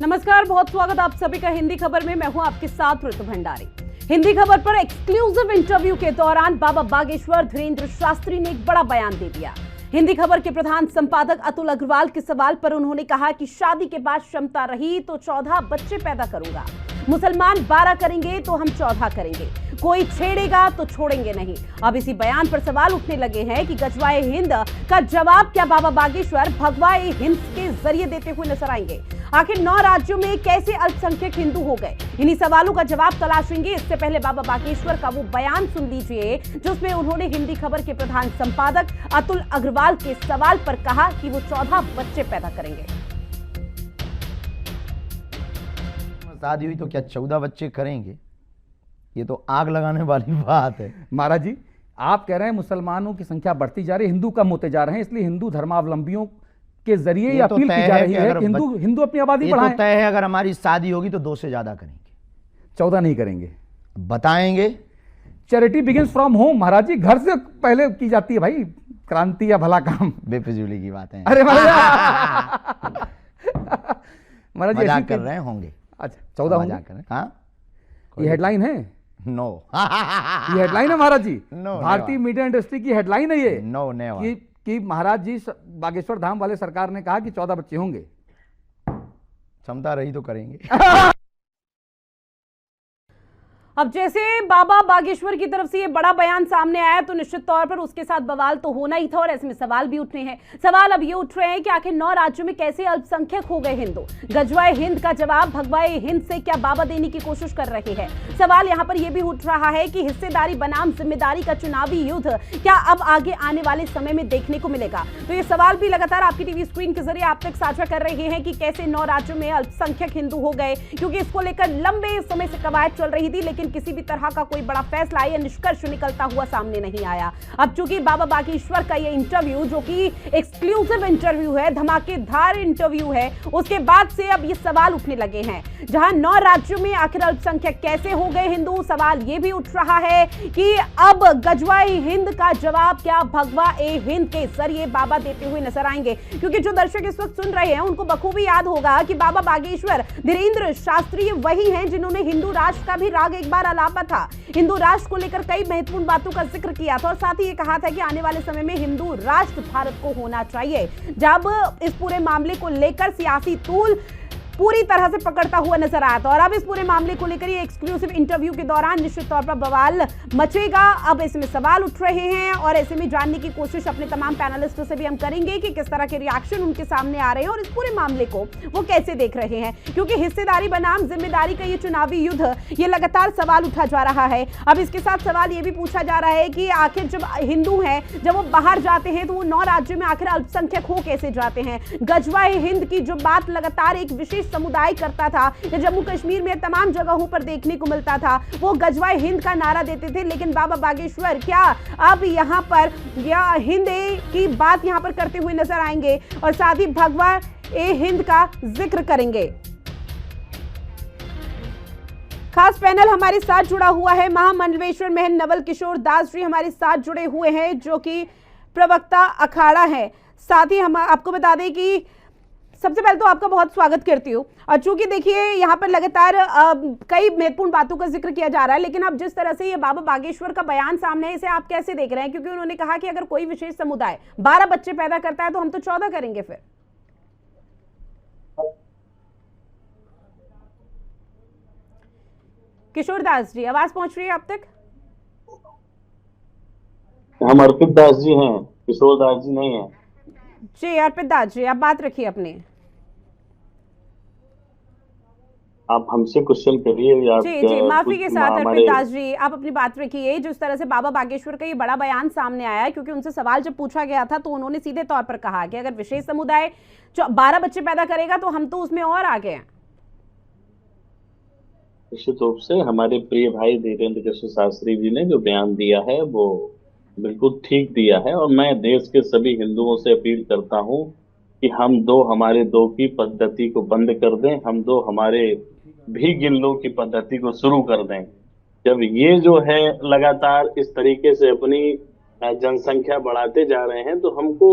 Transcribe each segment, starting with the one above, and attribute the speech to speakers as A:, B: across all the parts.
A: नमस्कार, बहुत स्वागत आप सभी का हिंदी खबर में। मैं हूं आपके साथ ऋतु भंडारी। हिंदी खबर पर एक्सक्लूसिव इंटरव्यू के दौरान बाबा बागेश्वर धीरेन्द्र शास्त्री ने एक बड़ा बयान दे दिया। हिंदी खबर के प्रधान संपादक अतुल अग्रवाल के सवाल पर उन्होंने कहा कि शादी के बाद क्षमता रही तो 14 बच्चे पैदा करूंगा, मुसलमान 12 करेंगे तो हम 14 करेंगे, कोई छेड़ेगा तो छोड़ेंगे नहीं। अब इसी बयान पर सवाल उठने लगे हैं कि गजवाए हिंद का जवाब क्या बाबा बागेश्वर भगवाए हिंद के जरिए देते हुए नजर आएंगे। आखिर 9 राज्यों में कैसे अल्पसंख्यक हिंदू हो गए, इन्हीं सवालों का जवाब तलाशेंगे। इससे पहले बाबा बागेश्वर का वो बयान सुन लीजिए जिसमें उन्होंने हिंदी खबर के प्रधान संपादक अतुल अग्रवाल के सवाल पर कहा कि वो 14 बच्चे पैदा करेंगे।
B: शादी हुई तो क्या 14 बच्चे करेंगे? ये तो आग लगाने वाली बात है।
C: महाराज जी, आप कह रहे हैं मुसलमानों की संख्या बढ़ती जा रही है, हिंदू कम होते जा रहे हैं, इसलिए हिंदू धर्मावलंबियों के जरिए ये अपील की जा रही है कि हिंदू अपनी आबादी बढ़ाएं।
B: ये तो तय है, अगर हमारी शादी होगी तो 2 से ज्यादा करेंगे,
C: 14 नहीं करेंगे।
B: बताएंगे।
C: चैरिटी बिगिंस फ्रॉम होम महाराज जी, घर से पहले की जाती है भाई क्रांति या भला काम।
B: बेफिजूली की बात है।
C: अरे महाराज जी
B: मजाक कर रहे होंगे।
C: अच्छा, 14
B: मजाक कर रहे हैं। हाँ,
C: ये हेडलाइन है?
B: नो।
C: ये हेडलाइन है महाराज जी?
B: नो,
C: भारतीय मीडिया इंडस्ट्री की हेडलाइन है ये।
B: No never.
C: कि महाराज जी बागेश्वर धाम वाले सरकार ने कहा कि 14 बच्चे होंगे।
B: क्षमता रही तो करेंगे।
A: अब जैसे बाबा बागेश्वर की तरफ से ये बड़ा बयान सामने आया तो निश्चित तौर पर उसके साथ बवाल तो होना ही था और ऐसे में सवाल भी उठने हैं। सवाल अब ये उठ रहे हैं कि आखिर 9 राज्यों में कैसे अल्पसंख्यक हो गए हिंदू। गजवाए हिंद का जवाब भगवाए हिंद से क्या बाबा देने की कोशिश कर रहे हैं। सवाल यहाँ पर यह भी उठ रहा है कि हिस्सेदारी बनाम जिम्मेदारी का चुनावी युद्ध क्या अब आगे आने वाले समय में देखने को मिलेगा। तो ये सवाल भी लगातार आपकी टीवी स्क्रीन के जरिए आप तक साझा कर रहे हैं कि कैसे 9 राज्यों में अल्पसंख्यक हिंदू हो गए, क्योंकि इसको लेकर लंबे समय से कवायद चल रही थी लेकिन किसी भी तरह का कोई बड़ा फैसला या निष्कर्ष निकलता हुआ सामने नहीं आया। अब चूंकि बाबा बागेश्वर का यह इंटरव्यू जो कि एक्सक्लूसिव इंटरव्यू है, धमाकेदार इंटरव्यू है, उसके बाद से अब ये सवाल उठने लगे हैं। जहां 9 राज्यों में आखिर अल्पसंख्यक कैसे हो गए हिंदू, सवाल यह भी उठ रहा है कि अब गजवाए हिंद का जवाब क्या भगवा ए हिंद के जरिए बाबा देते हुए नजर आएंगे। क्योंकि जो दर्शक इस वक्त सुन रहे हैं उनको बखूबी याद होगा कि बाबा बागेश्वर धीरेन्द्र शास्त्री वही हैं जिन्होंने हिंदू राष्ट्र का भी राग एक बार अलापा था। हिंदू राष्ट्र को लेकर कई महत्वपूर्ण बातों का जिक्र किया था और साथ ही ये कहा था कि आने वाले समय में हिंदू राष्ट्र भारत को होना चाहिए। जब इस पूरे मामले को लेकर सियासी तूल पूरी तरह से पकड़ता हुआ नजर आया था और अब इस पूरे मामले को लेकर ये एक्सक्लूसिव इंटरव्यू के दौरान निश्चित तौर पर बवाल मचेगा। अब इसमें सवाल उठ रहे हैं और ऐसे में जानने की कोशिश अपने तमाम पैनलिस्टों से भी हम करेंगे कि किस तरह के रिएक्शन उनके सामने आ रहे हैं और इस पूरे मामले को वो कैसे देख रहे हैं। क्योंकि हिस्सेदारी बनाम जिम्मेदारी का ये चुनावी युद्ध ये लगातार सवाल उठा जा रहा है। अब इसके साथ सवाल ये भी पूछा जा रहा है कि आखिर जब हिंदू हैं, जब वो बाहर जाते हैं तो वो 9 राज्यों में आखिर अल्पसंख्यक हो कैसे जाते हैं। गजवाए हिंद की जो बात लगातार एक विशेष समुदाय करता था, या जम्मू कश्मीर में तमाम जगहों पर देखने को मिलता था, वो गजवाए हिंद का नारा देते थे। लेकिन बाबा बागेश्वर क्या अब यहां पर या हिंद की बात यहां पर करते हुए नजर आएंगे और साथ ही भगवा ए हिंद का जिक्र करेंगे। खास पैनल हमारे साथ जुड़ा हुआ है, महामंडलेश्वर महंत नवल किशोर दास जी हमारे साथ जुड़े हुए हैं जो कि प्रवक्ता अखाड़ा है। साथ ही हम आपको बता दें कि सबसे पहले तो आपका बहुत स्वागत करती हूँ। और चूंकि देखिए यहाँ पर लगातार कई महत्वपूर्ण बातों का जिक्र किया जा रहा है, लेकिन अब जिस तरह से ये बाबा बागेश्वर का बयान सामने है इसे आप कैसे देख रहे हैं। क्योंकि उन्होंने कहा कि अगर कोई विशेष समुदाय 12 बच्चे पैदा करता है तो हम तो 14 करेंगे। फिर किशोर दास जी, आवाज पहुंच रही है आप तक?
D: हम अर्पित दास जी हैं, किशोर दास जी नहीं है
A: जी। अर्पित दास जी, आप बात रखिए अपनी।
D: आप हमसे क्वेश्चन करिए।
A: जी, माफी के साथ अर्पित दास जी आप अपनी बात रखिए। जिस तरह से बाबा बागेश्वर का ये बड़ा बयान सामने आया है, क्योंकि उनसे सवाल जब पूछा गया था तो उन्होंने सीधे तौर पर कहा कि अगर विशेष समुदाय 12 बच्चे पैदा करेगा तो हम तो उसमें और आगे हैं।
D: निश्चित रूप से हमारे प्रिय भाई धीरेन्द्र कृष्ण शास्त्री जी ने जो बयान दिया है वो बिल्कुल ठीक दिया है और मैं देश के सभी हिंदुओं से अपील करता हूं कि हम 2 हमारे 2 की पद्धति को बंद कर दें, हम 2 हमारे भी गिन लो की पद्धति को शुरू कर दें। जब ये जो है लगातार इस तरीके से अपनी जनसंख्या बढ़ाते जा रहे हैं तो हमको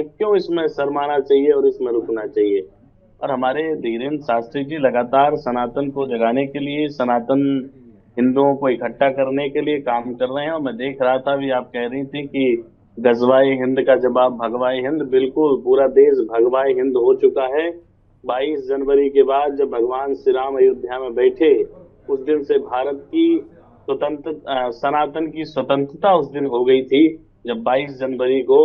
D: क्यों इसमें शर्माना चाहिए और इसमें रुकना चाहिए। और हमारे धीरेन्द्र शास्त्री जी लगातार सनातन को जगाने के लिए, सनातन हिंदुओं को इकट्ठा करने के लिए काम कर रहे हैं। और मैं देख रहा था, भी आप कह रही थी कि गजवाए हिंद का जवाब भगवाए हिंद। बिल्कुल पूरा देश भगवाए हिंद हो चुका है। 22 जनवरी के बाद जब भगवान श्री राम अयोध्या में बैठे, उस दिन से भारत की सनातन की स्वतंत्रता उस दिन हो गई थी, जब 22 जनवरी को।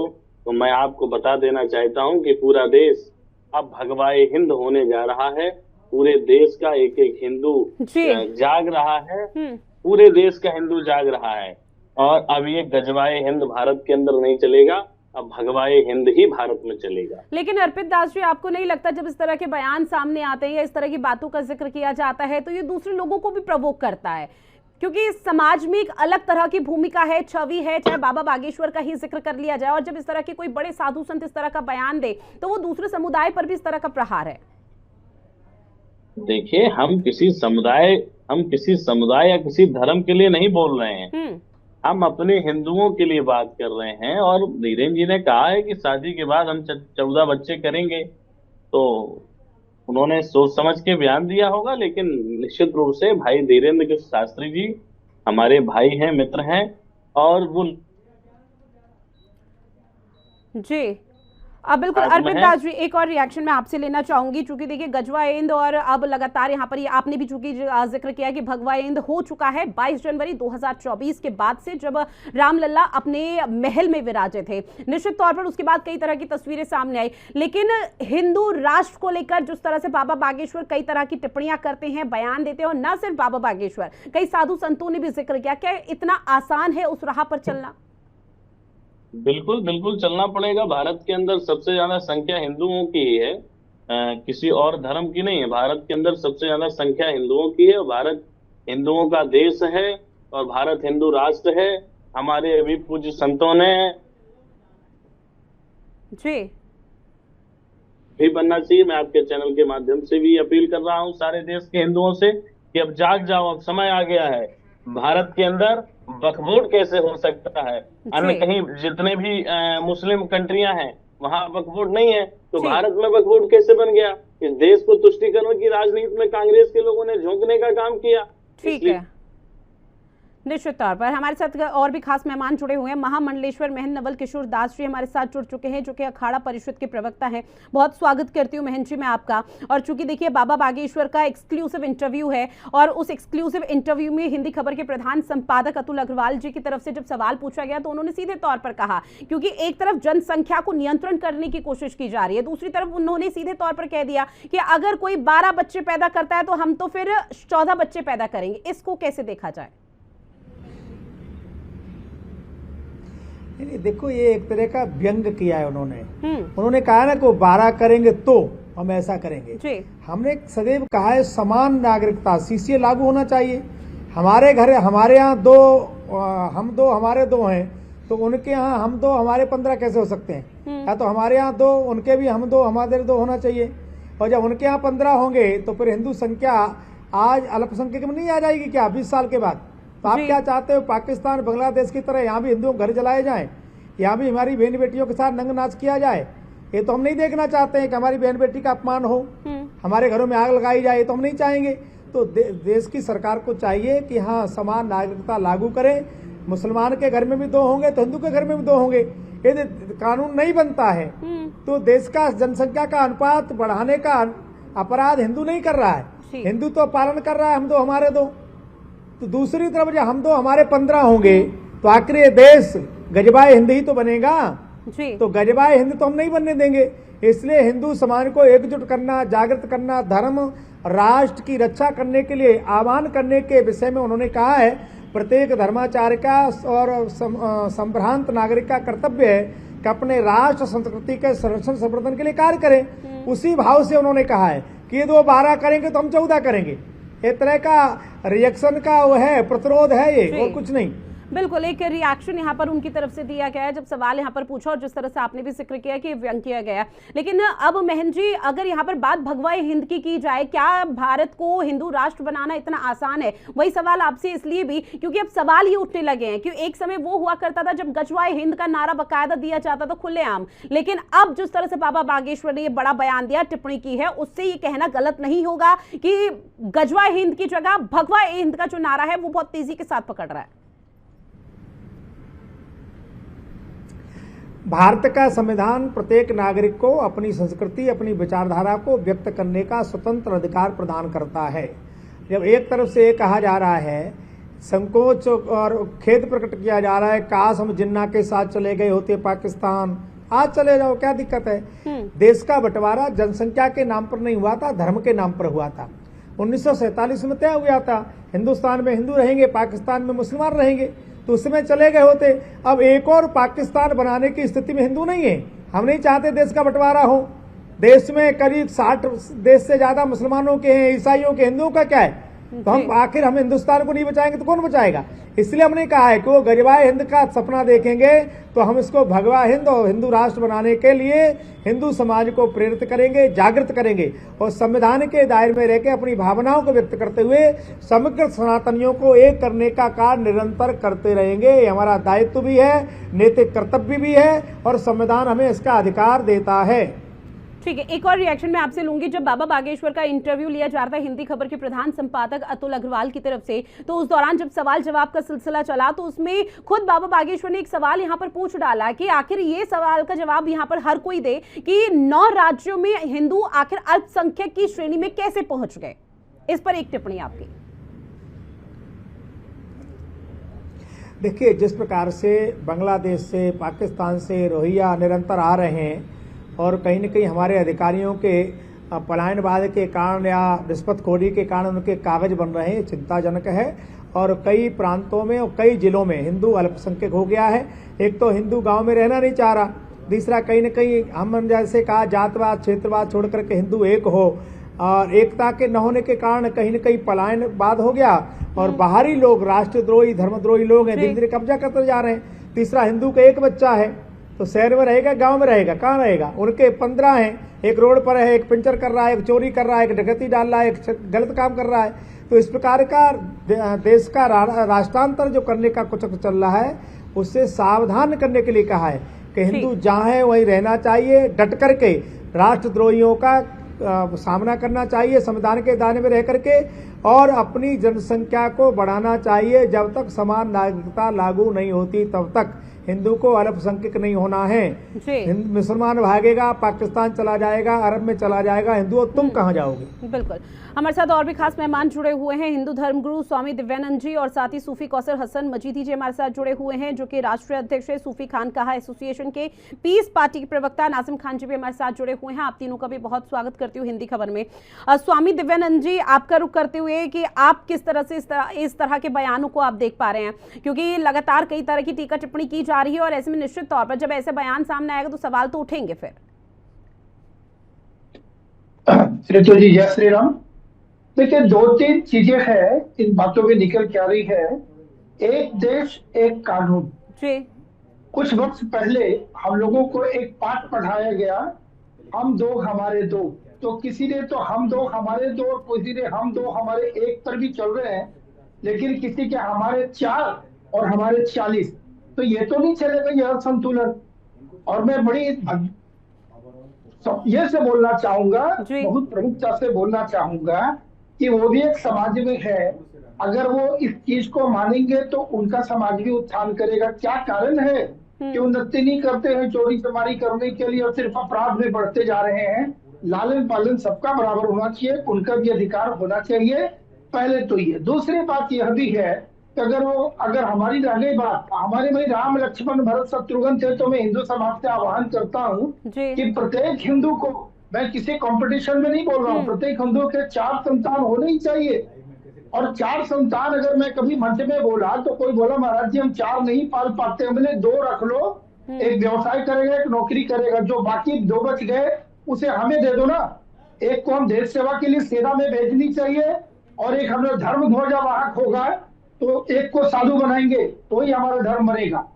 D: तो मैं आपको बता देना चाहता हूं कि पूरा देश अब भगवाए हिंद होने जा रहा है। पूरे देश का एक एक हिंदू जाग रहा है, पूरे देश का हिंदू जाग रहा है। और अब ये गजवाए हिंद भारत के अंदर नहीं चलेगा, अब भगवाए हिंद ही भारत में चलेगा।
A: लेकिन अर्पित दास जी, आपको नहीं लगता जब इस तरह के बयान सामने आते हैं या इस तरह की बातों का जिक्र किया जाता है तो ये दूसरे लोगों को भी प्रवोक करता है? क्योंकि समाज में एक अलग तरह की भूमिका है, छवि है, चाहे बाबा बागेश्वर का ही जिक्र कर लिया जाए, और जब इस तरह के कोई बड़े साधु संत इस तरह का बयान दे तो वो दूसरे समुदाय पर भी इस तरह का प्रहार है।
D: देखिए, हम किसी समुदाय या किसी धर्म के लिए नहीं बोल रहे हैं, हम अपने हिंदुओं के लिए बात कर रहे हैं। और धीरेन्द्र जी ने कहा है कि शादी के बाद हम 14 बच्चे करेंगे, तो उन्होंने सोच समझ के बयान दिया होगा। लेकिन निश्चित रूप से भाई धीरेन्द्र शास्त्री जी हमारे भाई हैं, मित्र हैं, और वो
A: जी बिल्कुल। अर्पित दास जी, एक और रिएक्शन मैं आपसे लेना चाहूंगी, चूंकि देखिए गजवाएंद और अब लगातार यहाँ पर ये आपने भी चूंकि जिक्र किया कि भगवाएंद हो चुका है 22 जनवरी 2024 के बाद से, जब रामलला अपने महल में विराजे थे। निश्चित तौर पर उसके बाद कई तरह की तस्वीरें सामने आई, लेकिन हिंदू राष्ट्र को लेकर जिस तरह से बाबा बागेश्वर कई तरह की टिप्पणियां करते हैं, बयान देते हैं, और न सिर्फ बाबा बागेश्वर, कई साधु संतों ने भी जिक्र किया, क्या इतना आसान है उस राह पर चलना?
D: बिल्कुल बिल्कुल चलना पड़ेगा। भारत के अंदर सबसे ज्यादा संख्या हिंदुओं की है, किसी और धर्म की नहीं है। भारत के अंदर सबसे ज्यादा संख्या हिंदुओं की है, और भारत हिंदुओं का देश है, और भारत हिंदू राष्ट्र है। हमारे अभी पूज्य संतों ने
A: जी
D: भी बनना चाहिए। मैं आपके चैनल के माध्यम से भी अपील कर रहा हूँ सारे देश के हिंदुओं से कि अब जाग जाओ, अब समय आ गया है। भारत के अंदर वक्फ कैसे हो सकता है? अन्य कहीं जितने भी मुस्लिम कंट्रियां हैं वहां वक्फ नहीं है, तो भारत में वक्फ कैसे बन गया? इस देश को तुष्टीकरण की राजनीति में कांग्रेस के लोगों ने झोंकने का काम किया।
A: ठीक है, निश्चित तौर पर हमारे साथ और भी खास मेहमान जुड़े हुए हैं। महामंडलेश्वर महंत नवल किशोर दास जी हमारे साथ जुड़ चुके हैं, जो कि अखाड़ा परिषद के प्रवक्ता हैं। बहुत स्वागत करती हूँ महंत जी मैं आपका। और चूंकि देखिए बाबा बागेश्वर का एक्सक्लूसिव इंटरव्यू है, और उस एक्सक्लूसिव इंटरव्यू में हिंदी खबर के प्रधान संपादक अतुल अग्रवाल जी की तरफ से जब सवाल पूछा गया तो उन्होंने सीधे तौर पर कहा, क्योंकि एक तरफ जनसंख्या को नियंत्रण करने की कोशिश की जा रही है, दूसरी तरफ उन्होंने सीधे तौर पर कह दिया कि अगर कोई 12 बच्चे पैदा करता है तो हम तो फिर 14 बच्चे पैदा करेंगे। इसको कैसे देखा जाए?
E: देखो, ये एक तरह का व्यंग किया है उन्होंने कहा ना कि 12 करेंगे तो हम ऐसा करेंगे जी। हमने सदैव कहा है समान नागरिकता सीसीए लागू होना चाहिए। हमारे घर हमारे यहाँ हम दो हमारे दो हैं, तो उनके यहाँ हम दो हमारे 15 कैसे हो सकते हैं? या तो हमारे यहाँ 2 उनके भी हम 2 हमारे 2 होना चाहिए। और जब उनके यहाँ 15 होंगे तो फिर हिंदू संख्या आज अल्पसंख्यक में नहीं आ जाएगी क्या 20 साल के बाद? तो आप क्या चाहते हो? पाकिस्तान बांग्लादेश की तरह यहाँ भी हिंदुओं घर जलाए जाएं, यहाँ भी हमारी बहन बेटियों के साथ नंग नाच किया जाए? ये तो हम नहीं देखना चाहते हैं कि हमारी बहन बेटी का अपमान हो, हमारे घरों में आग लगाई जाए, तो हम नहीं चाहेंगे। तो देश की सरकार को चाहिए कि हाँ समान नागरिकता लागू करें। मुसलमान के घर में भी 2 होंगे तो हिंदू के घर में भी 2 होंगे। यदि कानून नहीं बनता है तो देश का जनसंख्या का अनुपात बढ़ाने का अपराध हिंदू नहीं कर रहा है, हिंदू तो पालन कर रहा है, हम 2 हमारे 2। तो दूसरी तरफ जब हम 2 हमारे 15 होंगे तो आखिर ये देश गजबाए हिंद ही तो बनेगा जी। तो गजबाए हिंद तो हम नहीं बनने देंगे। इसलिए हिंदू समाज को एकजुट करना, जागृत करना, धर्म राष्ट्र की रक्षा करने के लिए आह्वान करने के विषय में उन्होंने कहा है प्रत्येक धर्माचार्य का और संभ्रांत नागरिक का कर्तव्य है कि अपने राष्ट्र संस्कृति के संरक्षण संवर्धन के लिए कार्य करें। उसी भाव से उन्होंने कहा है कि ये 12 करेंगे तो हम 14 करेंगे। एक तरह का रिएक्शन का वो है, प्रतिरोध है ये, और कुछ नहीं।
A: बिल्कुल, एक रिएक्शन यहाँ पर उनकी तरफ से दिया गया है जब सवाल यहाँ पर पूछा, और जिस तरह से आपने भी जिक्र किया कि व्यंग किया गया। लेकिन अब महन जी, अगर यहाँ पर बात भगवा हिंद की जाए, क्या भारत को हिंदू राष्ट्र बनाना इतना आसान है? वही सवाल आपसे इसलिए भी क्योंकि अब सवाल ये उठने लगे हैं कि एक समय वो हुआ करता था जब गजवाए हिंद का नारा बाकायदा दिया जाता था खुलेआम, लेकिन अब जिस तरह से बाबा बागेश्वर ने ये बड़ा बयान दिया, टिप्पणी की है, उससे ये कहना गलत नहीं होगा कि गजवाए हिंद की जगह भगवा हिंद का जो नारा है वो बहुत तेजी के साथ पकड़ रहा है।
E: भारत का संविधान प्रत्येक नागरिक को अपनी संस्कृति, अपनी विचारधारा को व्यक्त करने का स्वतंत्र अधिकार प्रदान करता है। जब एक तरफ से ये कहा जा रहा है, संकोच और खेद प्रकट किया जा रहा है, काश हम जिन्ना के साथ चले गए होते पाकिस्तान, आज चले जाओ, क्या दिक्कत है? देश का बंटवारा जनसंख्या के नाम पर नहीं हुआ था, धर्म के नाम पर हुआ था। 1947 में तय हुआ था, हिंदुस्तान में हिंदू रहेंगे, पाकिस्तान में मुसलमान रहेंगे, तो उसमें चले गए होते। अब एक और पाकिस्तान बनाने की स्थिति में हिंदू नहीं है। हम नहीं चाहते देश का बंटवारा हो। देश में करीब 60 देश से ज्यादा मुसलमानों के हैं, ईसाइयों के, हिंदुओं का क्या है? तो हम हिंदुस्तान को नहीं बचाएंगे तो कौन बचाएगा? इसलिए हमने कहा है कि वो गजवाए हिंद का सपना देखेंगे तो हम इसको भगवा हिंद और हिंदू राष्ट्र बनाने के लिए हिंदू समाज को प्रेरित करेंगे, जागृत करेंगे, और संविधान के दायरे में रहकर अपनी भावनाओं को व्यक्त करते हुए समग्र सनातनियों को एक करने का कार्य निरंतर करते रहेंगे। ये हमारा दायित्व भी है, नैतिक कर्तव्य भी है, और संविधान हमें इसका अधिकार देता है।
A: ठीक है, एक और रिएक्शन मैं आपसे लूंगी। जब बाबा बागेश्वर का इंटरव्यू लिया जा रहा था हिंदी खबर के प्रधान संपादक अतुल अग्रवाल की तरफ से, तो उस दौरान जब सवाल जवाब का सिलसिला चला तो उसमें खुद बाबा बागेश्वर ने एक सवाल यहां पर पूछ डाला कि आखिर ये सवाल का जवाब यहां पर हर कोई दे कि 9 राज्यों में हिंदू आखिर अल्पसंख्यक की श्रेणी में कैसे पहुंच गए। इस पर एक टिप्पणी आपकी।
E: देखिए, जिस प्रकार से बांग्लादेश से, पाकिस्तान से रोहिंग्या निरंतर आ रहे हैं और कहीं न कहीं हमारे अधिकारियों के पलायनवाद के कारण या रिश्वतखोरी के कारण उनके कागज बन रहे हैं, चिंताजनक है। और कई प्रांतों में और कई जिलों में हिंदू अल्पसंख्यक हो गया है। एक तो हिंदू गांव में रहना नहीं चाह रहा, दूसरा कहीं न कहीं हम जैसे कहा जातवाद, क्षेत्रवाद छोड़ करके हिंदू एक हो, और एकता के न होने के कारण कहीं न कहीं पलायनवाद हो गया, और बाहरी लोग, राष्ट्रद्रोही, धर्मद्रोही लोग हैं, धीरे धीरे कब्जा करते जा रहे हैं। तीसरा, हिंदू का एक बच्चा है तो शहर में रहेगा, गांव में रहेगा, कहाँ रहेगा? उनके 15 हैं, एक रोड पर है, एक पंचर कर रहा है, एक चोरी कर रहा है, एक डकैती डाल रहा है, एक गलत काम कर रहा है। तो इस प्रकार का देश का राष्ट्रांतर जो करने का कुछ चल रहा है, उससे सावधान करने के लिए कहा है कि हिंदू जहाँ है वहीं रहना चाहिए, डट करके राष्ट्रद्रोहियों का सामना करना चाहिए संविधान के दायरे में रह करके, और अपनी जनसंख्या को बढ़ाना चाहिए। जब तक समान नागरिकता लागू नहीं होती तब तक हिंदू को अल्पसंख्यक नहीं होना है। मुसलमान भागेगा, पाकिस्तान चला जाएगा, अरब में चला जाएगा, हिंदू तुम कहाँ जाओगे?
A: बिल्कुल। हमारे साथ और भी खास मेहमान जुड़े हुए हैं, हिंदू धर्मगुरु स्वामी दिव्यानंद जी और साथ ही सूफी कौसर हसन मजीदी जी हमारे साथ जुड़े हुए हैं, जो कि राष्ट्रीय अध्यक्ष है सूफी खानकाहा एसोसिएशन के। पीस पार्टी के प्रवक्ता नासिम खान जी भी हमारे साथ जुड़े हुए हैं। आप तीनों का भी बहुत स्वागत करती हूँ हिंदी खबर में। स्वामी दिव्यानंद जी, आपका रुख करते हुए कि आप किस तरह से इस तरह के बयानों को आप देख पा रहे हैं, क्योंकि लगातार कई तरह की टीका टिप्पणी की जा रही है, और ऐसे में निश्चित तौर पर जब ऐसे बयान सामने आएगा तो सवाल तो उठेंगे फिर।
F: श्री जी, जय श्री राम। देखिए, 2-3 चीजें हैं इन बातों में निकल के आ रही है। एक देश एक कानून। कुछ वक्त पहले हम लोगों को एक पाठ पढ़ाया गया, हम दो हमारे दो। तो किसी ने तो हम दो हमारे दो, किसी ने हम दो हमारे एक पर भी चल रहे हैं, लेकिन किसी के हमारे 4 और हमारे 40। तो ये तो नहीं चलेगा, यह संतुलन। और मैं बड़ी ये से बोलना चाहूंगा, बहुत प्रमुखता से बोलना चाहूंगा कि वो भी एक समाज में है। अगर वो इस चीज को मानेंगे तो उनका समाज भी उत्थान करेगा। क्या कारण है कि उन्नति नहीं करते हैं चोरी चमारी करने के लिए और सिर्फ अपराध में बढ़ते जा रहे हैं? लालन पालन सबका बराबर होना चाहिए, उनका भी अधिकार होना चाहिए। पहले तो ये। दूसरी बात यह भी है कि अगर हमारी रह गई बात, हमारे भाई राम लक्ष्मण भरत शत्रुघ्न थे, तो मैं हिंदू समाज से आह्वान करता हूँ कि प्रत्येक हिंदू को, मैं किसी कंपटीशन में नहीं बोल रहा हूँ, प्रत्येक हिंदू के 4 संतान होने ही चाहिए। और 4 संतान अगर मैं कभी मंच में बोला तो कोई बोला महाराज जी हम 4 नहीं पाल पाते, हमने 2 रख लो, एक व्यवसाय करेगा, एक नौकरी करेगा, जो बाकी 2 बच गए उसे हमें दे दो ना। एक को हम देश सेवा के लिए सेना में भेजनी चाहिए और एक हमें धर्म ध्वजा वाहक होगा तो एक को साधु बनाएंगे तो ही हमारा धर्म बनेगा।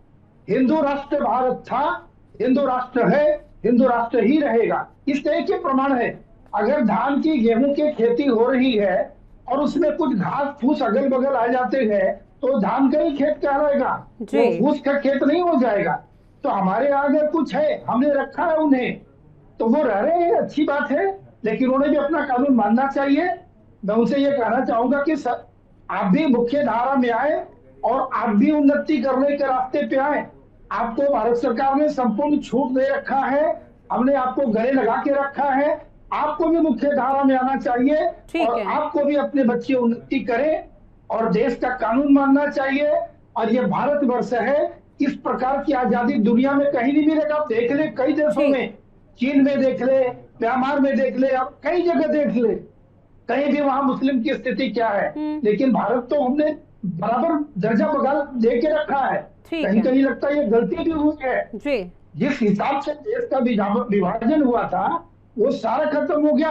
F: हिंदू राष्ट्र भारत था, हिंदू राष्ट्र है, हिंदू राष्ट्र ही रहेगा। इस तरह के प्रमाण है। अगर धान की गेहूं की खेती हो रही है और उसमें कुछ घास फूस अगल बगल आ जाते हैं तो धान का ही खेत कहलाएगा, वो फूस का खेत नहीं हो जाएगा। तो हमारे यहाँ अगर कुछ है, हमने रखा है उन्हें, तो वो रह रहे हैं, अच्छी बात है, लेकिन उन्हें भी अपना कानून मानना चाहिए। मैं उनसे ये कहना चाहूंगा कि आप भी मुख्य धारा में आए और आप भी उन्नति करने के रास्ते पे आए। आपको भारत सरकार ने संपूर्ण छूट दे रखा है, हमने आपको गले लगा के रखा है, आपको भी मुख्य धारा में आना चाहिए और आपको भी अपने बच्चे उन्नति करें और देश का कानून मानना चाहिए। और ये भारत वर्ष है, इस प्रकार की आजादी दुनिया में कहीं नहीं मिलेगा। आप देख ले कई देशों में, चीन में देख ले, म्यांमार में देख ले, आप कई जगह देख ले, कहीं भी वहां मुस्लिम की स्थिति क्या है। लेकिन भारत तो हमने बराबर दर्जा बगाल दे के रखा है। कहीं कहीं लगता है ये गलती भी हुई है। जिस हिसाब से देश का विभाजन हुआ था वो सारा खत्म हो गया।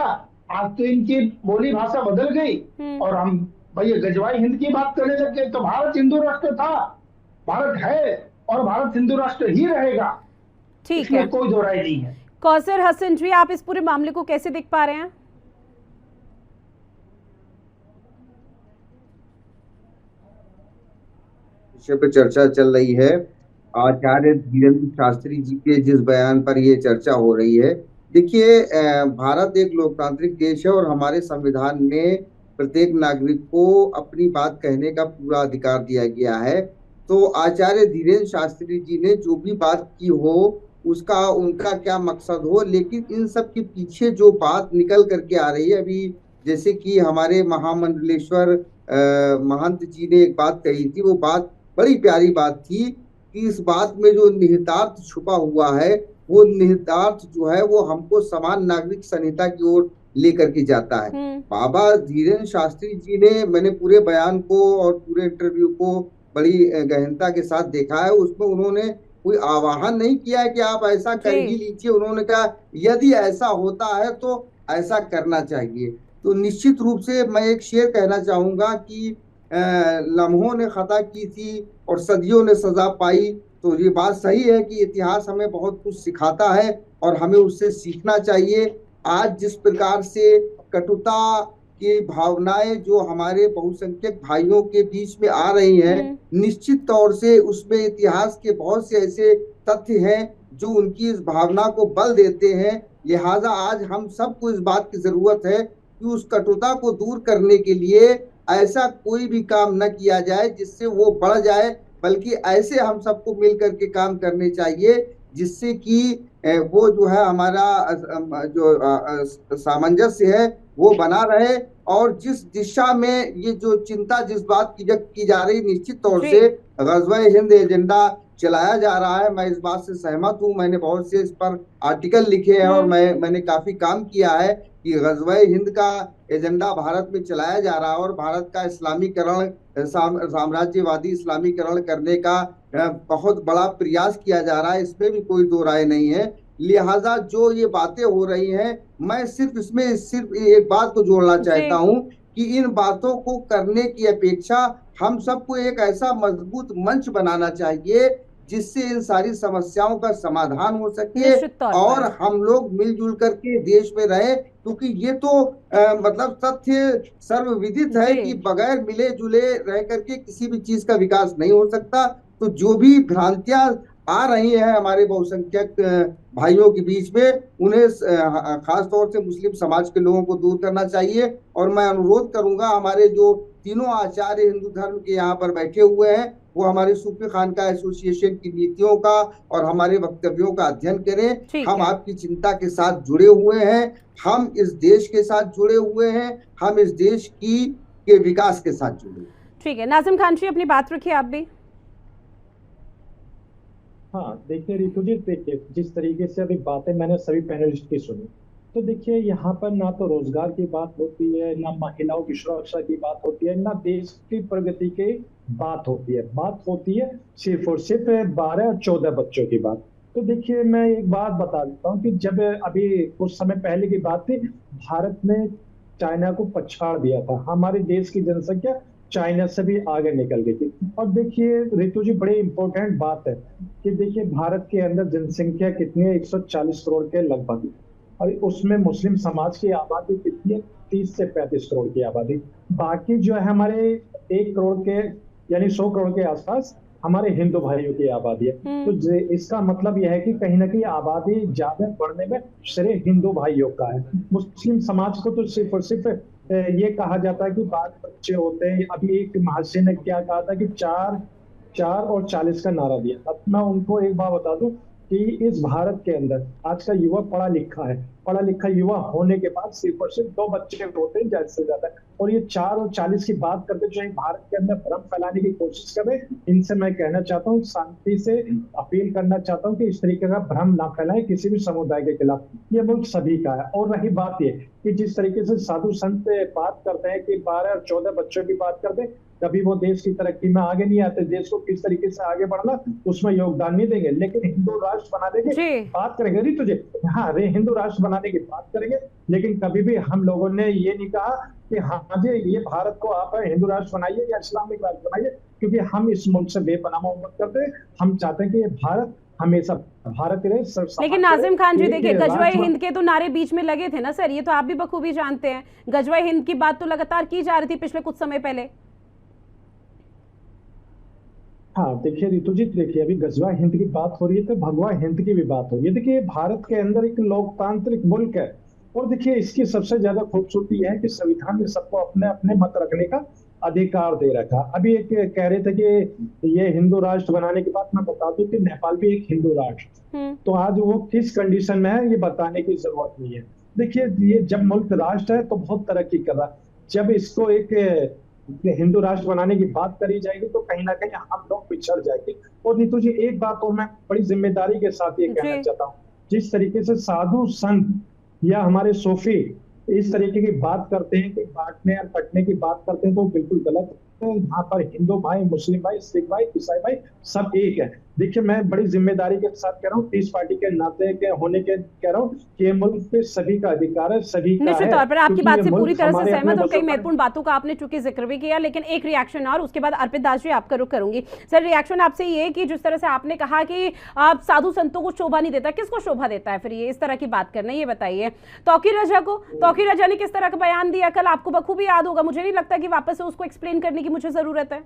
F: आज तो इनकी बोली भाषा बदल गई और हम भाई गजवाई हिंद की बात करने लग गए। तो भारत हिंदू राष्ट्र था, भारत है और भारत हिंदू राष्ट्र ही रहेगा।
A: ठीक है,
F: कोई दो राय नहीं है।
A: कौसर हसन जी, आप इस पूरे मामले को कैसे देख पा रहे हैं?
G: विषय पे चर्चा चल रही है। आचार्य धीरेन्द्र शास्त्री जी के जिस बयान पर ये चर्चा हो रही है, देखिए भारत एक लोकतांत्रिक देश है और हमारे संविधान में प्रत्येक नागरिक को अपनी बात कहने का पूरा अधिकार दिया गया है। तो आचार्य धीरेन्द्र शास्त्री जी ने जो भी बात की हो उसका उनका क्या मकसद हो, लेकिन इन सब के पीछे जो बात निकल करके आ रही है अभी, जैसे कि हमारे महामंडलेश्वर महंत जी ने एक बात कही थी, वो बात बड़ी प्यारी बात थी कि इस बात में जो निहितार्थ छुपा हुआ है वो निहितार्थ जो है वो हमको समान नागरिक संहिता की ओर लेकर के जाता है। बाबा धीरेन्द्र शास्त्री जी ने, मैंने पूरे बयान को और पूरे इंटरव्यू को बड़ी गहनता के साथ देखा है, उसमें उन्होंने कोई आह्वान नहीं किया है कि आप ऐसा कर ही लीजिए। उन्होंने कहा यदि ऐसा होता है तो ऐसा करना चाहिए। तो निश्चित रूप से मैं एक शेर कहना चाहूंगा कि लम्हों ने खता की थी और सदियों ने सजा पाई। तो ये बात सही है कि इतिहास हमें बहुत कुछ सिखाता है और हमें उससे सीखना चाहिए। आज जिस प्रकार से कटुता की भावनाएं जो हमारे बहुसंख्यक भाइयों के बीच में आ रही हैं, निश्चित तौर से उसमें इतिहास के बहुत से ऐसे तथ्य हैं जो उनकी इस भावना को बल देते हैं। लिहाजा आज हम सबको इस बात की जरूरत है कि उस कटुता को दूर करने के लिए ऐसा कोई भी काम न किया जाए जिससे वो बढ़ जाए, बल्कि ऐसे हम सबको मिल करके काम करने चाहिए जिससे कि वो जो है हमारा जो सामंजस्य है वो बना रहे। और जिस दिशा में ये जो चिंता जिस बात की व्यक्त की जा रही, निश्चित तौर से ग़ज़वा-ए हिंद एजेंडा चलाया जा रहा है, मैं इस बात से सहमत हूँ। मैंने बहुत से इस पर आर्टिकल लिखे हैं और मैंने काफी काम किया है कि ग़ज़वा-ए हिंद का एजेंडा भारत में चलाया जा रहा है और भारत का इस्लामीकरण, साम्राज्यवादी इस्लामीकरण करने का बहुत बड़ा प्रयास किया जा रहा है, इसमें भी कोई दो राय नहीं है। लिहाजा जो ये बातें हो रही हैं, मैं इसमें सिर्फ एक बात को जोड़ना चाहता हूँ कि इन बातों को करने की अपेक्षा हम सबको एक ऐसा मजबूत मंच बनाना चाहिए जिससे इन सारी समस्याओं का समाधान हो सके और हम लोग मिलजुल करके देश में रहे, क्योंकि ये तो मतलब तथ्य सर्वविदित है कि बगैर मिले जुले रह करके किसी भी चीज का विकास नहीं हो सकता। तो जो भी भ्रांतियां आ रही हैं हमारे बहुसंख्यक भाइयों के बीच में, उन्हें खास तौर से मुस्लिम समाज के लोगों को दूर करना चाहिए। और मैं अनुरोध करूंगा हमारे जो तीनों आचार्य हिंदू धर्म के यहाँ पर बैठे हुए हैं वो हमारे सूफी खानका एसोसिएशन की नीतियों का और हमारे वक्तव्यों का अध्ययन करें। हम आपकी चिंता के साथ जुड़े हुए हैं, हम इस देश के साथ जुड़े हुए हैं, हम इस देश के विकास के साथ जुड़े।
A: ठीक है, नाज़िम खान जी अपनी बात रखिए आप भी।
H: हाँ देखिए रितु जी, देखिए जिस तरीके से अभी बातें मैंने सभी पैनलिस्ट की सुनी, तो देखिए यहाँ पर ना तो रोजगार की बात होती है, ना महिलाओं की सुरक्षा की बात होती है, ना देश की प्रगति की बात होती है। बात होती है सिर्फ और सिर्फ 12 और 14 बच्चों की बात। तो देखिए मैं एक बात बता देता हूँ कि जब अभी कुछ समय पहले की बात थी, भारत ने चाइना को पछाड़ दिया था। हमारे देश की जनसंख्या चाइना से भी आगे निकल गई थी। और देखिए रितु जी, बड़ी इंपॉर्टेंट बात है कि देखिए भारत के अंदर जनसंख्या कितनी है, 140 करोड़ के लगभग, और उसमें मुस्लिम समाज की आबादी कितनी है, 30 से 35 करोड़ की आबादी। बाकी जो है हमारे 1 करोड़ के यानी 100 करोड़ के आसपास हमारे हिंदू भाइयों की आबादी है। तो इसका मतलब यह है कि कहीं ना कहीं आबादी ज्यादा बढ़ने में श्रेय हिंदू भाइयों का है। मुस्लिम समाज को तो सिर्फ और सिर्फ ये कहा जाता है कि बाल बच्चे होते हैं। अभी एक महाशय ने क्या कहा था कि 4 और 40 का नारा दिया। अब मैं उनको एक बात बता दूं कि इस भारत के अंदर आज का युवा पढ़ा लिखा है, पढ़ा लिखा युवा होने के बाद सिर्फ और सिर्फ 2 बच्चे होते हैं ज्यादा से ज्यादा, और ये 4 और 40 की बात करते जो है भारत के अंदर भ्रम फैलाने की कोशिश कर रहे। इनसे मैं कहना चाहता हूँ, शांति से अपील करना चाहता हूँ कि इस तरीके का भ्रम ना फैलाए किसी भी समुदाय के खिलाफ। ये मुल्क सभी का है। और रही बात ये कि जिस तरीके से साधु संत बात करते हैं कि 12 और 14 बच्चों की बात करते हैं, कभी वो देश की तरक्की में आगे नहीं आते, देश को किस तरीके से आगे बढ़ना उसमें योगदान नहीं देंगे, लेकिन हिंदू राष्ट्र बनाने की बात करेंगे। नहीं तुझे हाँ रे हिंदू राष्ट्र बनाने की बात करेंगे, लेकिन कभी भी हम लोगों ने ये नहीं कहा कि हाँ जी ये भारत को आप हिंदू राष्ट्र बनाइए या इस्लामिक राष्ट्र बनाइए, क्योंकि हम इस मुल्क से बेपनाह मोहब्बत करते हैं। हम चाहते हैं कि ये भारत हमेशा भारत रहे।
A: लेकिन नाजिम खान जी देखिए, गजवाए हिंद के तो नारे बीच में लगे थे ना सर, ये तो आप भी बखूबी जानते हैं। गजवाए हिंद की बात तो लगातार की जा रही थी पिछले कुछ समय पहले।
H: हाँ देखिए रितु जी, देखिए अभी गजवा हिंद की बात हो रही है तो भगवा हिंद की भी बात हो रही है। देखिए भारत के अंदर एक लोकतांत्रिक मुल्क है, और देखिए इसकी सबसे ज्यादा खूबसूरती है कि संविधान ने सबको अपने अपने मत रखने का अधिकार दे रखा। अभी एक कह रहे थे कि ये हिंदू राष्ट्र बनाने के बाद मैं बता दूं कि नेपाल भी एक हिंदू राष्ट्र, तो आज वो किस कंडीशन में है ये बताने की जरूरत नहीं है। देखिए ये जब मुल्क राष्ट्र है तो बहुत तरक्की कर रहा है, जब इसको एक हिंदू राष्ट्र बनाने की बात करी जाएगी तो कहीं ना कहीं हम लोग पिछड़ जाएंगे। और नीतू जी एक बात और मैं बड़ी जिम्मेदारी के साथ ये कहना चाहता हूँ, जिस तरीके से साधु संत या हमारे सूफी इस तरीके की बात करते हैं कि बांटने और कटने की बात करते हैं तो बिल्कुल गलत है। यहाँ पर हिंदू भाई, मुस्लिम भाई, सिख भाई, ईसाई भाई सब एक है। देखिए मैं बड़ी जिम्मेदारी के साथ कह रहा हूँ, पीस पार्टी के नाते के होने के कह रहा हूँ कि मुल्क पे सभी का अधिकार है, सभी का
A: निश्चित तौर पर आपकी बात से पूरी तरह से सहमत, और कई महत्वपूर्ण बातों का आपने चूंकि जिक्र भी किया। लेकिन एक रिएक्शन और, उसके बाद अर्पित दास जी आपका रुख करूंगी। सर रिएक्शन आपसे ये कि जिस तरह से आपने कहा कि आप साधु संतों को शोभा नहीं देता, किसको शोभा देता है फिर ये इस तरह की बात करना, ये बताइए। तौकीर रजा को, तौकीर रजा ने किस तरह का बयान दिया कल, आपको बखूबी याद होगा, मुझे नहीं लगता कि वापस से उसको एक्सप्लेन करने की मुझे जरूरत है।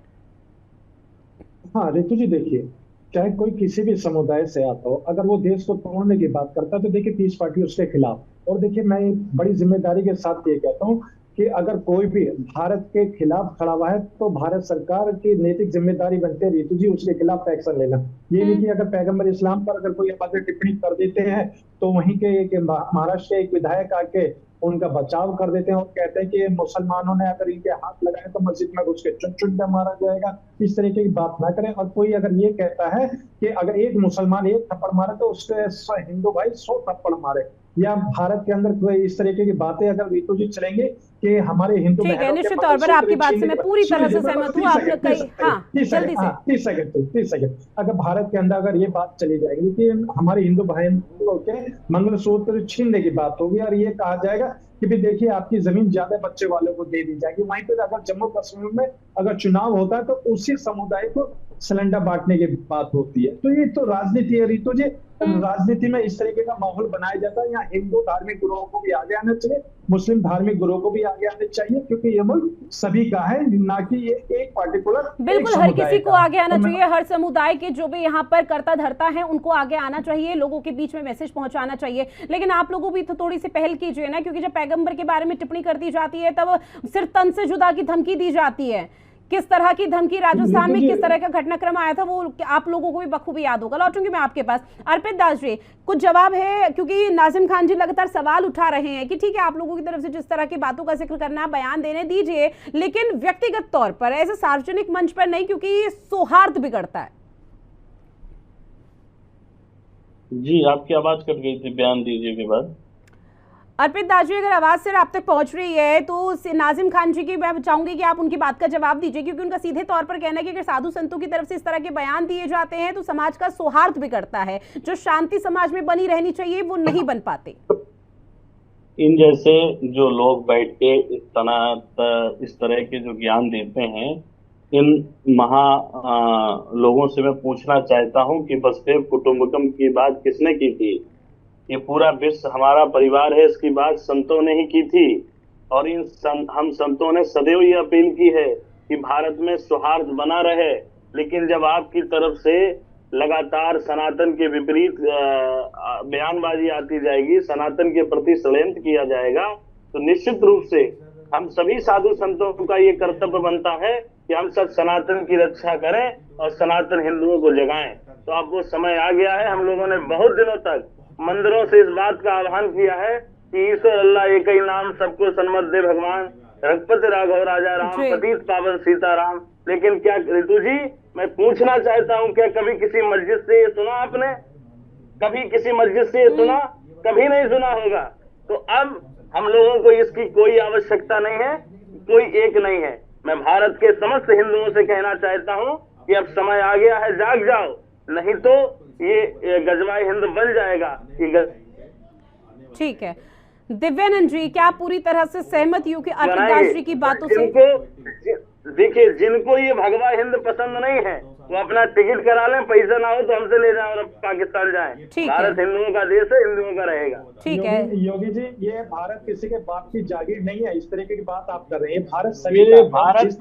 H: हाँ रितु जी देखिए, चाहे कोई किसी भी समुदाय से आता हो, अगर वो देश को तोड़ने की बात करता है तो देखिए पीस पार्टी उसके खिलाफ। और देखिए मैं बड़ी जिम्मेदारी के साथ ये कहता हूँ कि अगर कोई भी भारत के खिलाफ खड़ा हुआ है तो भारत सरकार की नैतिक जिम्मेदारी बनती है रितु जी उसके खिलाफ एक्शन लेना। ये नहीं कि अगर पैगंबर इस्लाम पर अगर कोई बातें टिप्पणी कर देते हैं तो वहीं के महाराष्ट्र के एक विधायक आके उनका बचाव कर देते हैं और कहते हैं कि मुसलमानों ने अगर इनके हाथ लगाए तो मस्जिद में घुस के चुन चुन के मारा जाएगा। इस तरीके की बात ना करें। और कोई अगर ये कहता है कि अगर एक मुसलमान एक थप्पड़ मारे तो उसके हिंदू भाई 100 थप्पड़ मारे, या भारत के अंदर कोई इस तरीके की बातें अगर रितु जी चलेंगे कि हमारे हिंदू
A: ठीक है, निश्चित तौर पर आपकी बात से मैं पूरी तरह से सहमत हूं। आपने कही, हाँ जल्दी से
H: 30 सेकंड अगर भारत के अंदर अगर ये बात चली जाएगी कि हमारे हिंदू भाइयों के मंगलसूत्र छीनने की बात होगी और ये कहा जाएगा कि भी देखिए आपकी जमीन ज्यादा बच्चे वालों को दे दी जाएगी, वहीं पर अगर जम्मू कश्मीर में अगर चुनाव होता है तो उसी समुदाय को सिलेंडर बांटने की बात होती है। तो ये तो राजनीति है रितु जी, राजनीति में इस तरीके का माहौल बनाया जाता है। यहाँ हिंदू धार्मिक गुरुओं को भी आगे आना चाहिए, मुस्लिम धार्मिक गुरुओं को भी आगे आने चाहिए, क्योंकि ये मुल्क सभी का है, ना कि ये एक पार्टिकुलर।
A: बिल्कुल हर किसी को आगे आना चाहिए, हर समुदाय के जो भी यहाँ पर करता धरता है उनको आगे आना चाहिए, लोगों के बीच में मैसेज पहुंचाना चाहिए। लेकिन आप लोगों भी तो थोड़ी सी पहल कीजिए ना, क्योंकि जब पैगंबर के बारे में टिप्पणी कर दी जाती है तब सिर्फ तन से जुदा की धमकी दी जाती है। किस तरह की धमकी राजस्थान में किस तरह का घटनाक्रम आया था वो आप लोगों को भी बखूबी याद होगा। लौटूंगी मैं आपके पास। अर्पित दास जी कुछ जवाब है, क्योंकि नाजिम खान जी लगातार सवाल उठा रहे हैं कि ठीक है आप लोगों की तरफ से जिस तरह की बातों का जिक्र करना है बयान देने दीजिए, लेकिन व्यक्तिगत तौर पर ऐसे सार्वजनिक मंच पर नहीं, क्योंकि ये सौहार्द बिगड़ता है।
D: जी आपकी आवाज कट गई थी, बयान दीजिए के बाद।
A: अर्पित दास जी अगर आवाज सिर्फ आप तक पहुंच रही है तो नाजिम खान जी की मैं चाहूंगी कि आप उनकी बात का जवाब दीजिए, क्योंकि उनका सीधे तौर पर कहना है कि अगर साधु संतों की तरफ से इस तरह के बयान दिए जाते हैं तो समाज का सौहार्द बिगड़ता है, जो शांति समाज में बनी रहनी चाहिए वो नहीं बन पाते।
D: इन जैसे जो लोग बैठ के इस तरह के जो ज्ञान देते हैं, इन लोगों से मैं पूछना चाहता हूं कि वसुधैव कुटुंबकम की बात किसने की थी? ये पूरा विश्व हमारा परिवार है, इसकी बात संतों ने ही की थी। और हम संतों ने सदैव ये अपील की है कि भारत में सौहार्द बना रहे। लेकिन जब आपकी तरफ से लगातार सनातन के विपरीत बयानबाजी आती जाएगी, सनातन के प्रति षड्यंत्र किया जाएगा, तो निश्चित रूप से हम सभी साधु संतों का ये कर्तव्य बनता है कि हम सब सनातन की रक्षा करें और सनातन हिंदुओं को जगाएं। तो अब वो समय आ गया है। हम लोगों ने बहुत दिनों तक मंदिरों से इस बात का आह्वान किया है कि ईश्वर अल्लाह एक ही नाम, सबको सन्मत दे भगवान, रघुपति राघव राजा राम, पतित पावन सीताराम। लेकिन क्या ऋतु जी, मैं पूछना चाहता हूँ, क्या कभी किसी मस्जिद से ये सुना आपने? कभी किसी मस्जिद से ये सुना? कभी नहीं सुना होगा। तो अब हम लोगों को इसकी कोई आवश्यकता नहीं है, कोई एक नहीं है। मैं भारत के समस्त हिंदुओं से कहना चाहता हूँ कि अब समय आ गया है, जाग जाओ, नहीं तो ये गजवाए हिंद बन जाएगा।
A: ठीक है दिव्यानंद जी, क्या पूरी तरह से सहमत हो कि अर्पित दास जी की बातों से?
D: देखिए, जिनको ये भगवा हिंद पसंद नहीं है वो अपना टिकट करा लें, पैसा ना हो तो हमसे ले जाए और पाकिस्तान जाएं। भारत हिंदुओं का देश है, हिंदुओं का रहेगा।
A: ठीक है
H: योगी जी, ये भारत किसी के बाप की जागीर नहीं है, इस तरीके की बात आप कर रहे हैं। भारत सभी का,
D: भारत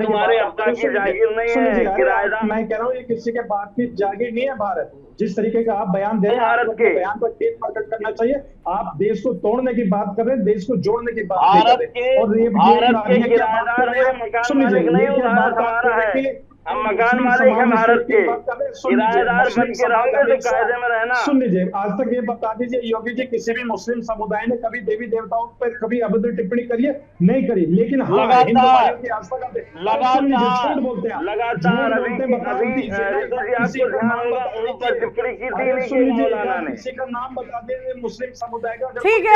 D: तुम्हारे अपना की जागीर नहीं है, किराएदार।
H: मैं कह रहा हूँ ये किसी के बाप की जागीर नहीं है भारत। जिस तरीके का आप बयान दे रहे हैं, भारत के बयान पर टेप प्रकट करना चाहिए। आप देश को तोड़ने की बात कर रहे हैं, देश को जोड़ने की बात नहीं कर रहे। और ये
D: भारत के किराएदार मकान मालिक नहीं, भारत हमारा है, हम मकान मालिक हैं भारत के। किराएदार बन के रहोगे तो कायदे में रहना।
H: सुन लीजिए, आज तक ये बता दीजिए योगी जी, किसी भी मुस्लिम समुदाय ने कभी देवी देवताओं पर कभी अभद्र टिप्पणी करी है? नहीं करी। लेकिन हाँ,
D: लगातार
H: की आस्था का
D: लगातार टिप्पणी की थी मौलाना ने।
H: किसी का नाम बता दीजिए मुस्लिम समुदाय का।
A: ठीक है।